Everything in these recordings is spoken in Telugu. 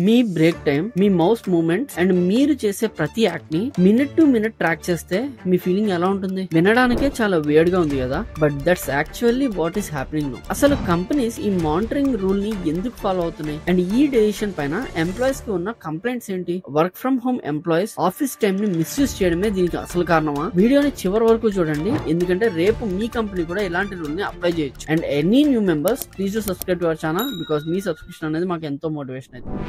Me break time, me mouse movements and మీరు చేసే ప్రతి యాక్ట్ ని మినిట్ టు మినిట్ ట్రాక్ చేస్తే మీ ఫీలింగ్ ఎలా ఉంటుంది? వినడానికే చాలా వేడ్ గా ఉంది కదా, but that's actually what is happening now. అసలు కంపెనీస్ ఈ మానిటరింగ్ రూల్ ని ఎందుకు ఫాలో అవుతున్నాయి అండ్ ఈ డెసిషన్ పైన ఎంప్లాయీస్ కి ఉన్న కంప్లైంట్స్ ఏంటి? Work from home employees office time ని మిస్యూజ్ చేయడమే దీనికి అసలు కారణమా? వీడియోని చివరి వరకు చూడండి, ఎందుకంటే రేపు మీ కంపెనీ కూడా ఇలాంటి రూల్ ని అప్లై చేయొచ్చు. And any new members please subscribe to our channel, because me subscription అనేది మాకు ఎంతో మోటివేషన్ అవుతుంది.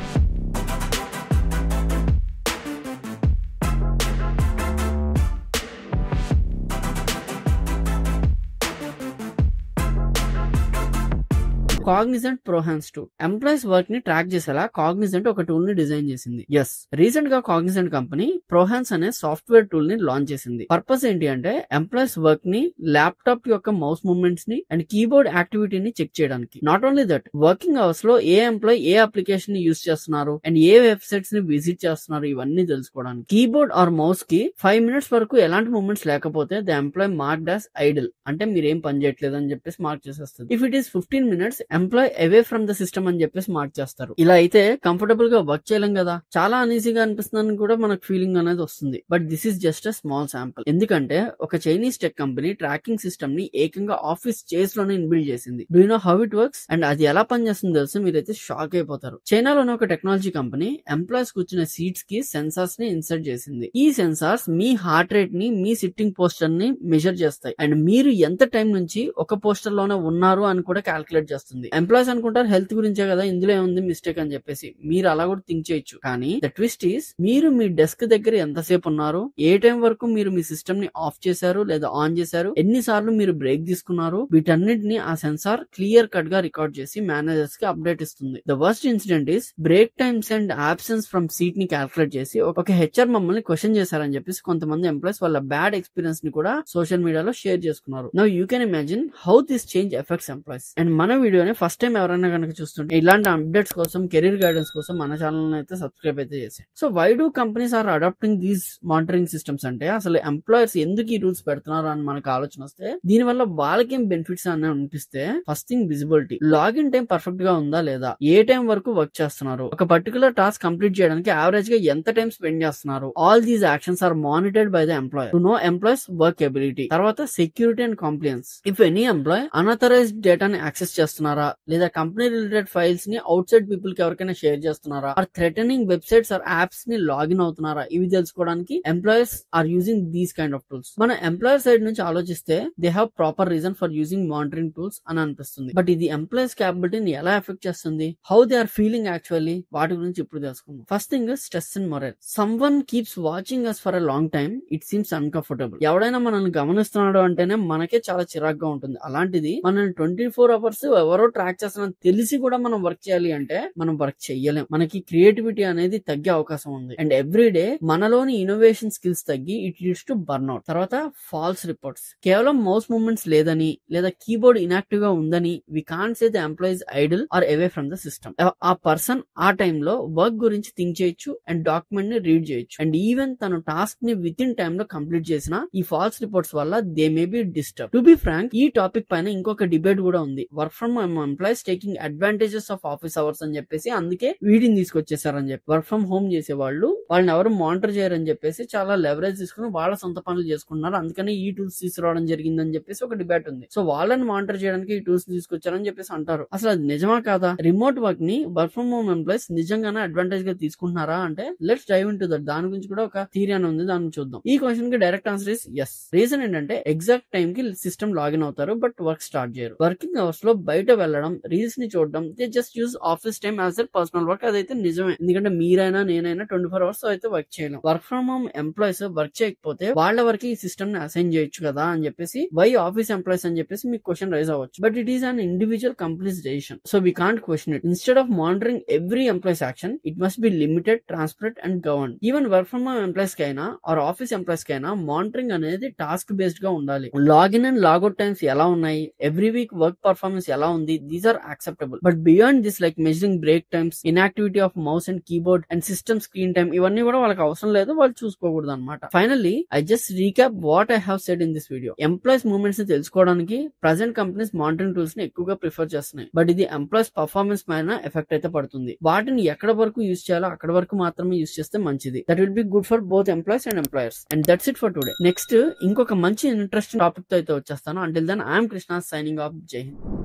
కాగ్నిజెంట్ ప్రోహాన్స్ 2 ఎంప్లాయీస్ వర్క్ ని ట్రాక్ చేసేలా కాగ్నిజెంట్ ఒక టూల్ ని డిజైన్ చేసింది. ఎస్, రీసెంట్ గా కాగ్నిజెంట్ కంపెనీ ప్రోహాన్స్ అనే సాఫ్ట్వేర్ టూల్ ని లాంచ్ చేసింది. పర్పస్ ఏంటి అంటే ఎంప్లాయీస్ వర్క్ ని, ల్యాప్టాప్ యొక్క మౌస్ మూవ్మెంట్స్ ని అండ్ కీబోర్డ్ యాక్టివిటీని చెక్ చేయడానికి. Not only that, working hours లో ఏ ఎంప్లాయీ ఏ అప్లికేషన్ ని యూజ్ చేస్తున్నారు అండ్ ఏ వెబ్సైట్స్ ని విజిట్ చేస్తున్నారు ఇవన్నీ తెలుసుకోవడానికి. కీబోర్డ్ ఆర్ మౌస్ కి 5 minutes వరకు ఎలాంటి మూవ్మెంట్స్ లేకపోతే the employee marked as idle, అంటే మీరేం పని చేయట్లేదు అని చెప్పేసి మార్క్ చేసేస్తుంది. If it is 15 minutes employee away from the system అని చెప్పేసి మార్క్ చేస్తారు. ఇలా అయితే కంఫర్టబుల్ గా వర్క్ చేయలేం కదా, చాలా అన్ఈజీగా అనిపిస్తుందని కూడా మనకు ఫీలింగ్ అనేది వస్తుంది. But this is just a small sample. ఎందుకంటే ఒక Chinese tech company tracking system ని ఏకంగా ఆఫీస్ చైర్స్ లోనే ఇన్బిల్డ్ చేసింది. Do you know how it works? And అది ఎలా పనిచేస్తుందో తెలిసి మీరైతే షాక్ అయిపోతారు. చైనాలోని ఒక టెక్నాలజీ కంపెనీ ఎంప్లాయీస్ కూర్చునే సీట్స్ కి సెన్సార్స్ ని ఇన్సర్ట్ చేసింది. ఈ సెన్సార్స్ మీ హార్ట్ రేట్ ని, మీ సిట్టింగ్ పోస్టర్ ని మెజర్ చేస్తాయి అండ్ మీరు ఎంత టైం నుంచి ఒక పోస్టర్ లోనే ఉన్నారు అని కూడా క్యాల్కులేట్ చేస్తుంది. ఎంప్లాయీస్ అనుకుంటారు హెల్త్ గురించే కదా, ఇందులో ఏముంది మిస్టేక్ అని చెప్పేసి. మీరు అలా కూడా థింక్ చేయొచ్చు, కానీ ద ట్విస్ట్ ఈస్ మీరు మీ డెస్క్ దగ్గర ఎంతసేపు ఉన్నారు, ఏ టైం వరకు మీరు మీ సిస్టమ్ ని ఆఫ్ చేశారు లేదా ఆన్ చేశారు, ఎన్నిసార్లు మీరు బ్రేక్ తీసుకున్నారు, వీటన్నిటిని ఆ సెన్సార్ క్లియర్ కట్ గా రికార్డ్ చేసి మేనేజర్స్ కి అప్డేట్ ఇస్తుంది. The worst incident is break times and absence from seat ని క్యాల్కులేట్ చేసి ఒక హెచ్ఆర్ మమ్మల్ని క్వశ్చన్ చేశారని చెప్పేసి కొంతమంది ఎంప్లాయీస్ వాళ్ళ బ్యాడ్ ఎక్స్పీరియన్స్ ని కూడా సోషల్ మీడియాలో షేర్ చేసుకున్నారు. Now you can imagine how this change effects employees. And మన వీడియోని ఫస్ట్ టైం ఎవరైనా కనుక చూస్తుంటే ఇలాంటి అప్డేట్స్ కోసం, కెరీర్ గైడెన్స్ కోసం మన ఛానల్ అయితే సబ్స్క్రైబ్ అయితే చేసేయండి. So why do companies are adapting these monitoring systems అంటే అసలు ఎంప్లాయర్స్ ఎందుకు ఈ రూల్స్ పెడుతున్నారు అని మనకు ఆలోచన వస్తే దీని వల్ల వాళ్ళకేం బెనిఫిట్స్ అని అనిపిస్తే, first thing visibility. Login time perfect గా ఉందా లేదా, ఏ టైం వరకు వర్క్ చేస్తున్నారు, ఒక పర్టికులర్ టాస్క్ కంప్లీట్ చేయడానికి యావరేజ్ గా ఎంత టైం స్పెండ్ చేస్తున్నారు, all these actions are monitored by the employer to know employees work ability. తర్వాత security and compliance. If any employ unauthorized డేటాని యాక్సెస్ చేస్తున్నారా, లేదా కంపెనీ రిలేటెడ్ ఫైల్స్ ని అవుట్ సైడ్ పీపుల్ కి ఎవరికైనా షేర్ చేస్తున్నారా, or threatening websites or apps ని లాగిన్ అవుతున్నారా, ఇవి తెలుసుకోవడానికి employers are using these kind of tools. మన ఎంప్లాయర్ సైడ్ నుంచి ఆలోచిస్తే they have proper reason for using monitoring tools అని అనిపిస్తుంది. బట్ ఇది ఎంప్లాయర్స్ క్యాపబిలిటీని ఎలా ఎఫెక్ట్ చేస్తుంది, how they are feeling actually, వాటి గురించి ఇప్పుడు తెలుసుకుందాం. First thing stress and moral. Someone keeps watching us for a long time, it seems uncomfortable. ఎవడైనా మనల్ని గమనిస్తున్నాడు అంటేనే మనకే చాలా చిరాగ్గా ఉంటుంది. అలాంటిది మనల్ని 24 hours ఎవరో ట్రాక్ చేస్తున్నా తెలిసి కూడా మనం వర్క్ చేయాలి అంటే మనం వర్క్ చెయ్యలేం. మనకి క్రియేటివిటీ అనేది తగ్గే అవకాశం ఉంది. అండ్ ఎవ్రీ డే మనలోని ఇన్నోవేషన్ స్కిల్స్ తగ్గి ఇట్ లీడ్స్ టు బర్న్అవుట్. తర్వాత ఫాల్స్ రిపోర్ట్స్. కేవలం మౌస్ మూవ్మెంట్స్ లేదని లేదా కీబోర్డ్ ఇన్యాక్టివ్ గా ఉందని we can't say the employees idle are away from the system. ఆ పర్సన్ ఆ టైంలో వర్క్ గురించి థింక్ చేయొచ్చు అండ్ డాక్యుమెంట్ ని రీడ్ చేయొచ్చు. అండ్ ఈవెన్ తను టాస్క్ ని విత్ ఇన్ టైమ్ లో కంప్లీట్ చేసిన ఈ ఫాల్స్ రిపోర్ట్స్ వల్ల they may be disturb. To be frank, ఈ టాపిక్ పైన ఇంకొక డిబేట్ కూడా ఉంది. Work from home employees taking advantages of office hours అని చెప్పేసి అందుకే వీటిని తీసుకొచ్చేసారని చెప్పి వర్క్ ఫ్రమ్ హోమ్ చేసే వాళ్ళని ఎవరు మానిటర్ చేయరని చెప్పేసి చాలా లెవరేజ్ తీసుకుని వాళ్ళ సొంత పనులు చేసుకుంటున్నారు. అందుకని ఈ టూల్స్ తీసుకురావడం జరిగిందని చెప్పేసి ఒక డిబేట్ ఉంది. సో వాళ్ళని మానిటర్ చేయడానికి ఈ టూల్స్ తీసుకొచ్చారని చెప్పేసి అంటారు. అసలు అది నిజమా కాదా? రిమోట్ వర్క్ ని వర్క్ ఫ్రమ్ హోమ్ ఎంప్లాయీస్ నిజంగానే అడ్వాంటేజ్ గా తీసుకుంటున్నారా అంటే let's dive into that. దాని గురించి కూడా ఒక థియరీ అని ఉంది, దాన్ని చూద్దాం. ఈ క్వశ్చన్ కి డైరెక్ట్ ఆన్సర్ ఇస్ ఎస్. రీజన్ ఏంటంటే ఎగ్జాక్ట్ టైం కి సిస్టమ్ లాగిన్ అవుతారు బట్ వర్క్ స్టార్ట్ చేయరు. వర్కింగ్ అవర్స్ లో బయట వెళ్ళడం, రీల్స్ ని చూడడం, they just use office time as their personal work. అదైతే నిజమే, ఎందుకంటే మీరైనా నేనైనా 24 hours అయితే వర్క్ చేయలేం. Work from home employees work చేయకపోతే వాళ్ళ వరకు ఈ సిస్టమ్ ని అసైన్ చేయొచ్చు కదా అని చెప్పేసి వై ఆఫీస్ ఎంప్లాయీస్ అని చెప్పేసి మీకు క్వశ్చన్ రైజ్ అవ్వచ్చు. But it is an individual companies decision, so we can't question it. Instead of monitoring every employees action, it must be limited, transparent and govern. Even work from home employees కైనా ఆర్ ఆఫీస్ ఎంప్లాయీస్ కైనా మానిటరింగ్ అనేది టాస్క్ బేస్డ్ గా ఉండాలి. లాగిన్ అండ్ లాగౌట్ టైమ్స్ ఎలా ఉన్నాయి, ఎవ్రీ వీక్ వర్క్ పర్ఫార్మెన్స్ ఎలా ఉంది, these are acceptable. But beyond this like measuring break times, inactivity of mouse and keyboard and system screen time, ఇవన్నీ కూడా వాళ్ళకి అవసరం లేదు, వాళ్ళు చూసుకోకూడదు అనమాట. Finally I just recap what I have said in this video. Employees movements ని తెలుసుకోవడానికి ప్రెజెంట్ కంపెనీస్ మానిటరింగ్ టూల్స్ ని ఎక్కువగా ప్రిఫర్ చేస్తున్నాయి. బట్ ఇది ఎంప్లాయీస్ పర్ఫార్మెన్స్ పైన ఎఫెక్ట్ అయితే పడుతుంది. వాటిని ఎక్కడ వరకు యూస్ చేయాలో అక్కడ వరకు మాత్రమే యూస్ చేస్తే మంచిది. That will be good for both employees and employers. And that's it for today. Next ఇంకొక మంచి ఇంట్రెస్టింగ్ టాపిక్ తో అయితే వచ్చేస్తాను. Until then I'm Krishna signing off. Jai Hind.